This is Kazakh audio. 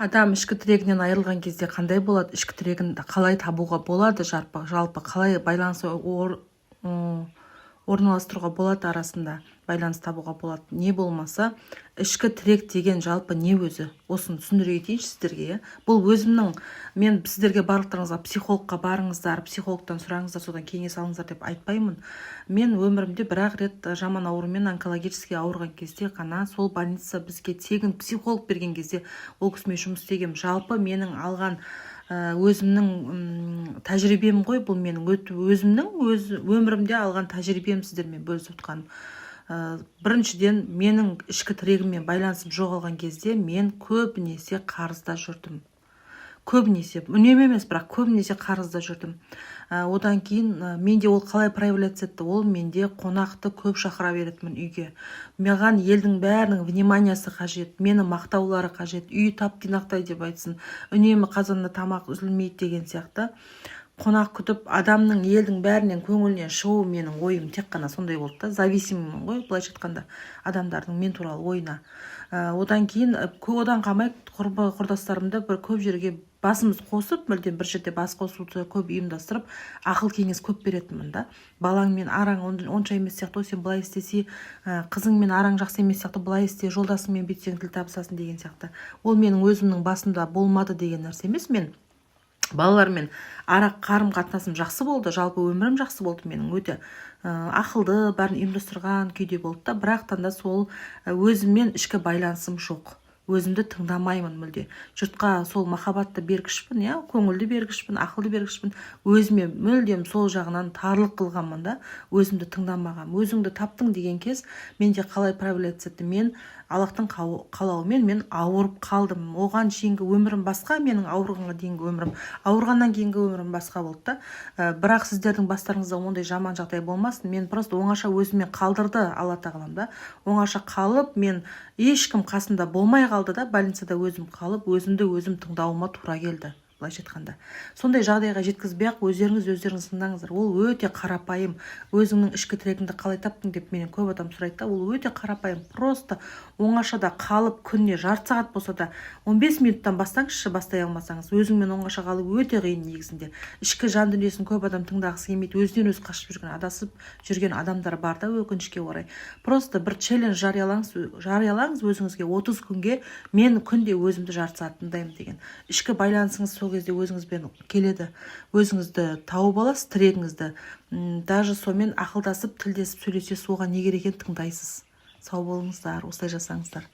Адам ішкі тірегінен айырылған кезде қандай болады? Ішкі тірегін қалай табуға болады? Жалпы қалай байланыс орналастыруға болады, арасында байланыс табуға болады? Не болмаса, ішкі тірек деген жалпы не өзі? Осыны түсіндіре кетейінші сіздерге. Бұл өзімнің, мен сіздерге барлықтарыңызға психологқа барыңыздар, психологтан сұраңыздар, содан кеңес алыңыздар деп айтпаймын. Мен өмірімде бір-ақ рет жаман аурумен онкологически ауырған кезде ғана сол больница бізге тегін психолог берген кезде ол кісімен жұмыс істегем. Жалпы менің алған өзімнің тәжірибем ғой, бұл менің өзімнің өмірімде алған тәжірибем сіздермен бөлісіп отқаным. Біріншіден, менің ішкі тірегіммен байланысып жоғалған кезде мен көбінесе қарызда жүрдім. Көбінесе, үнемі емес, бірақ көбінесе қарызда жүрдім. Одан кейін менде ол қалай проявляться етті? Ол менде қонақты көп шақыра беретінмін үйге. Маған елдің бәрінің вниманиясы қажет, мені мақтаулары қажет, үй тап-тұйнақтай деп айтсын, үнемі қазанда тамақ үзілмейді деген сияқты. Қонақ күтіп, адамның, елдің бәрінен көңілінен шығу менің ойым тек қана сондай болды да. Зависиммін ғой, былайша айтқанда, адамдардың мен туралы ойына. Одан кейін, одан қалмай құрдастарымды бір көп жерге басымыз қосып, мүлдем бір жерде бас қосуды көп ұйымдастырып, ақыл кеңес көп беретінмін да. Балаңмен араң онша емес сияқты, сен былай істесе, қызыңмен араң жақсы емес сияқты, былай істе, жолдасыңмен бүйтсең тіл табысасың деген сияқты. Ол менің өзімнің басымда болмады деген нәрсе емес. Мен балалармен қарым-қатынасым жақсы болды, жалпы өмірім жақсы болды менің, өте ақылды, бәрін ұйымдастырған күйде болды да, бірақтан да сол өзіммен ішкі байланысым жоқ. Өзімді тыңдамаймын мүлде. Жұртқа сол махаббатты бергішпін, көңілді бергішпін, ақылды бергішпін. Өзіме мүлдем сол жағынан тарлық қылғанмын да, өзімді тыңдамағам. Өзіңді таптың деген кез менде қалай проявляться етті? Мен Аллахтың қалауымен мен ауырып қалдым. Оған шейінгі өмірім басқа, менің ауырғанға дейінгі өмірім, ауырғаннан кейінгі өмірім басқа болды да. Бірақ сіздердің бастарыңызда ондай жаман жағдай болмасын. Мен просто оңаша өзіме қалдырды Алла тағалам да. Оңаша қалып, мен ешкім қасында болмай қалды да, больницада өзім қалып, өзімді өзім тыңдауыма тура келді. Былайша айтқанда. Сондай жағдайға жеткізбей-ақ өздеріңіз тыңдаңыздар. Ол өте қарапайым. Өзіңнің ішкі тірегіңді қалай таптың деп менен көп адам сұрайды да. Ол өте қарапайым. Просто оңашада қалып, күніне жарты сағат болса да 15 минуттан бастаңызшы, бастай алмасаңыз. Өзіңмен оңаша қалу өте қиын негізінде. Ішкі жан дүниесін көп адам тыңдағысы келмейді. Өзінен өзі қашып жүрген, адасып жүрген адамдар бар да, өкінішке орай. Просто бір челлендж жариялаңыз өзіңізге 30 күнге мен күнде өзімді жарты сағат тыңдаймын деген. Ішкі байланысыңыз сол кезде өзіңізбен келеді. Өзіңізді тауып аласыз, тірегіңізді. Даже сонымен ақылдасып, тілдесіп, сөйлесе соға не керек екенін тыңдайсыз. Сау болыңыздар, осылай жасаңыздар.